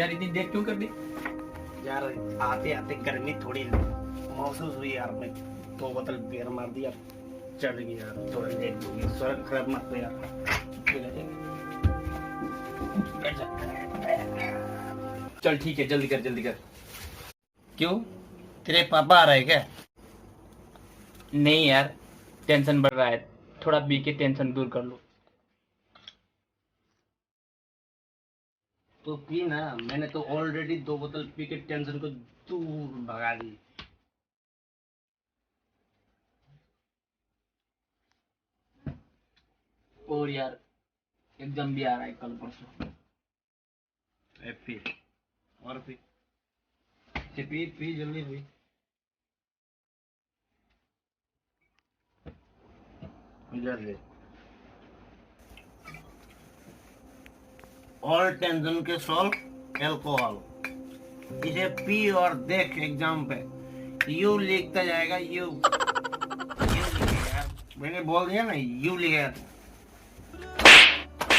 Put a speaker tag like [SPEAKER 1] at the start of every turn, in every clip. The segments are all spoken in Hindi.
[SPEAKER 1] यार इतनी देर क्यों कर दी?
[SPEAKER 2] यार आते आते गर्मी थोड़ी महसूस हुई यार, मैं 2 बोतल बियर मार दिया, चढ़ गई यार, थोड़ा लेट हो गई। स्वर्ग खराब मत कर यार।
[SPEAKER 1] चल ठीक है, जल्दी कर जल्दी कर।
[SPEAKER 2] क्यों, तेरे पापा आ रहे क्या?
[SPEAKER 1] नहीं यार, टेंशन बढ़ रहा है, थोड़ा पी के टेंशन दूर कर लो।
[SPEAKER 2] तो पी ना, मैंने तो ऑलरेडी 2 बोतल पी के टेंशन को दूर भगा दी।
[SPEAKER 1] और यार एग्जाम भी आ रहा है कल परसों।
[SPEAKER 2] पी और पी, पी पी जल्दी पी। इधर ले, ऑल टेंशन के सॉल्व एल्कोहल। इसे पी और देख एग्जाम पे यू लिखता जाएगा। यू लिखेगा, मैंने बोल दिया ना, यू लिखेगा।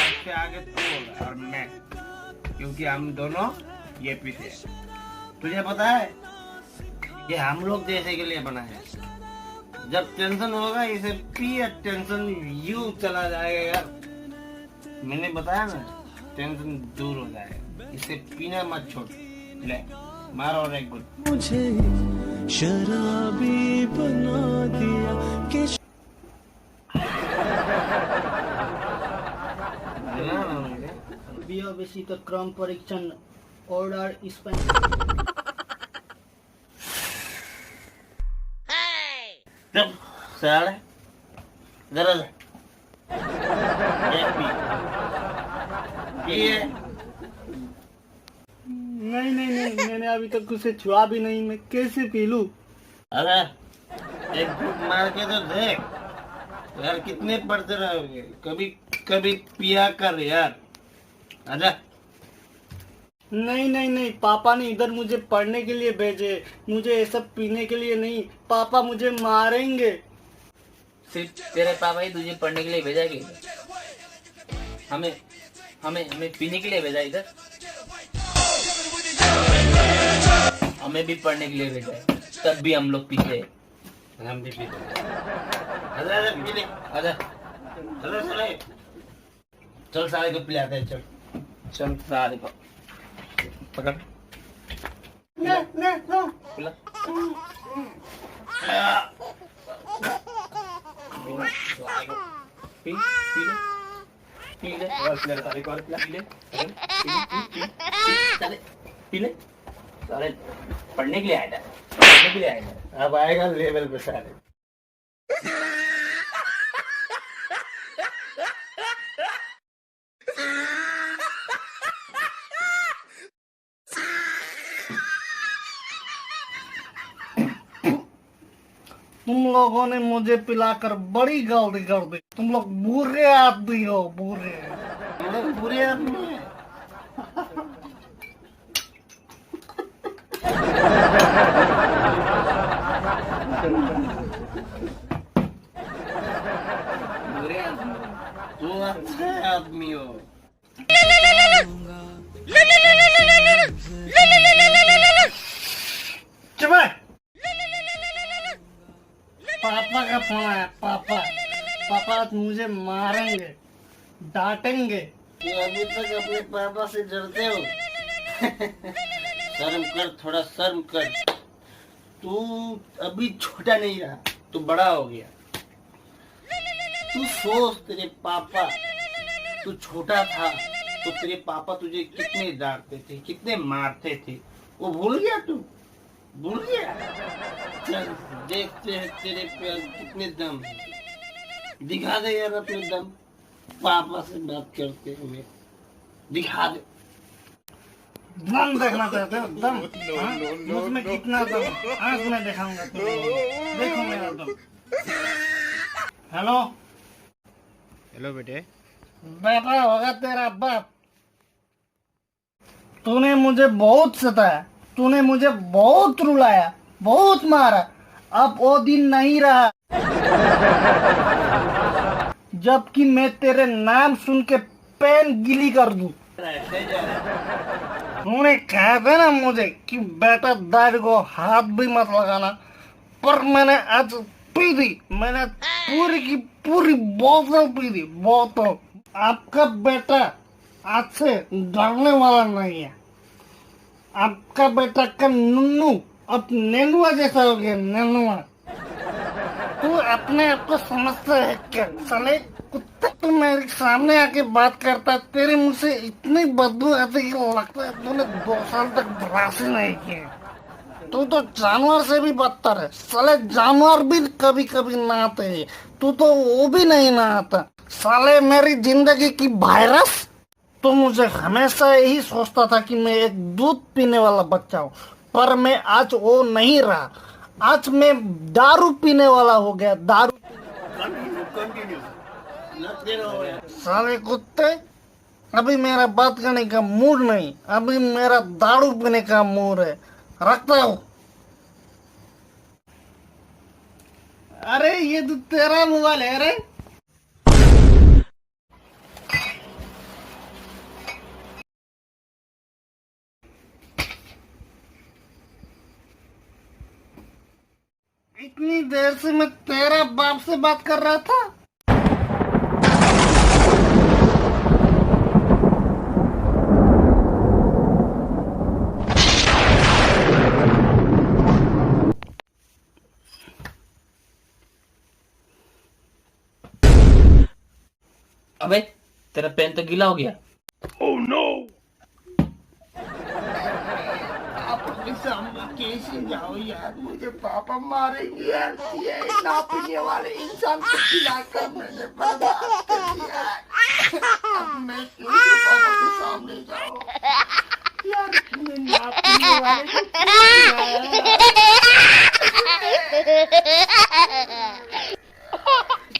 [SPEAKER 2] इससे आगे तू होगा और मैं, क्योंकि हम दोनों ये पीते हैं। तुझे पता है ये हम लोग जैसे के लिए बना है। जब टेंशन होगा इसे पी, टेंशन यू चला जाएगा यार। मैंने बताया ना, टेंशन दूर हो जाएगा। इसे पीना मत छोड़। ले मारो और एक गुड।
[SPEAKER 3] मुझे शराबी बना दिया कि
[SPEAKER 4] विशिष्ट क्रम परीक्षण ऑर्डर स्पेन।
[SPEAKER 2] चुप साले, जरा एक पी। पिए।
[SPEAKER 4] नहीं, मैंने अभी तक उसे छुआ भी नहीं, मैं कैसे पी लूं?
[SPEAKER 2] अरे एक घूंट मार के तो देख यार, कितने पढ़ते रहोगे। कभी कभी पिया कर यार। आजा।
[SPEAKER 4] नहीं, पापा ने इधर मुझे पढ़ने के लिए भेजे, मुझे ये सब पीने के लिए नहीं। पापा मुझे मारेंगे।
[SPEAKER 1] सिर्फ तेरे पापा ही तुझे पढ़ने के लिए भेजा कि हमें हमें हमें पीने के लिए भेजा इधर? हमें भी पढ़ने के लिए भेजा है, तब भी हम लोग पीते हैं।
[SPEAKER 2] हम भी पीते। आजा पी ले। आजा साले, चल साले को पिलाते हैं। चल
[SPEAKER 1] चल सारे को पकड़,
[SPEAKER 4] ना।
[SPEAKER 1] पिला। पी ले पी ले और पिला सारे को, और पिला पी ले साले, पी ले साले। पढ़ने के लिए आया था, पढ़ने के लिए आया था।
[SPEAKER 2] अब आएगा लेवल पे साले।
[SPEAKER 4] तुम लोगों ने मुझे पिलाकर बड़ी गलती कर दी। तुम लोग बुरे आदमी हो, बुरे।
[SPEAKER 2] हम लोग बुरे आदमी हैं। बुरे आदमी, तू अच्छे आदमी हो। चुप है।
[SPEAKER 4] पापा का फोन आया। पापा आज मुझे मारेंगे, डांटेंगे।
[SPEAKER 2] तू अभी तक अपने पापा से डरते हो? शर्म कर, थोड़ा शर्म कर। तू अभी छोटा नहीं रहा, तू बड़ा हो गया। तू सोच, तेरे पापा, तू छोटा था तो तेरे पापा तुझे कितने डांटते थे, कितने मारते थे, वो भूल गया तू? भूल गया? चल देखते हैं तेरे पे कितने दम है। दिखा दे यार अपने दम, पापा से बात करते हुए दिखा दे।
[SPEAKER 4] दम देखना चाहते हो? दम मुझमें कितना दम? आज मैं दिखाऊंगा तुमको। देखो मेरा दम। हेलो
[SPEAKER 2] बेटे।
[SPEAKER 4] बेटा होगा तेरा बाप। तूने मुझे बहुत सताया, तूने मुझे बहुत रुलाया, बहुत मारा। अब वो दिन नहीं रहा जबकि मैं तेरे नाम सुन के पेन गिली कर दूं। तूने कहा था ना मुझे कि बेटा दाढ़ी को हाथ भी मत लगाना, पर मैंने आज पी दी। मैंने पूरी की पूरी बोतल पी दी, बोतल। आपका बेटा आज से डरने वाला नहीं है। आपका बेटा का नुन्नू अब नेनुआ जैसा हो गया, नेनुआ। तू अपने आप को समझता है क्या? साले कुत्ते, तू मेरे सामने आके बात करता है, तेरे मुंह से इतनी बदबू आती है कि लगता है तूने 2 साल तक ब्रश ही नहीं किया। तू तो जानवर से भी बदतर है। साले जानवर भी कभी कभी नहाते हैं, तू तो वो भी नहीं नहाता। साले मेरी जिंदगी की वायरस। तो मुझे हमेशा यही सोचता था कि मैं एक दूध पीने वाला बच्चा हूँ, पर मैं आज वो नहीं रहा। आज मैं दारू पीने वाला हो गया, दारू।
[SPEAKER 2] कंटिन्यू लगते रहो यार।
[SPEAKER 4] साले कुत्ते, अभी मेरा बात करने का मूड नहीं, अभी मेरा दारू पीने का मूड है। रखता हूँ। अरे ये तो तेरा मोबाइल है रे। इतनी देर से मैं तेरा बाप से बात कर रहा था।
[SPEAKER 1] अबे तेरा पेन तो गीला हो गया।
[SPEAKER 2] आप अपने सामने कैसे जाओ यार, मुझे पापा मारेंगे यार। ये ना पीने वाले इंसान को पिलाकर मैंने बर्बाद कर दिया। अब मैं कैसे पापा के सामने जाऊं यार? तूने ना पीने वाले को पिलाया।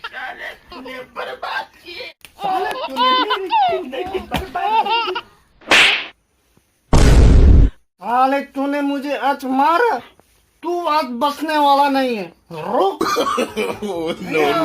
[SPEAKER 2] साले तूने बर्बाद किए। साले तूने मेरी जिंदगी बर्बाद कर दी।
[SPEAKER 4] साले तूने मुझे आज मारा, तू आज बचने वाला नहीं है। रुक।
[SPEAKER 3] no.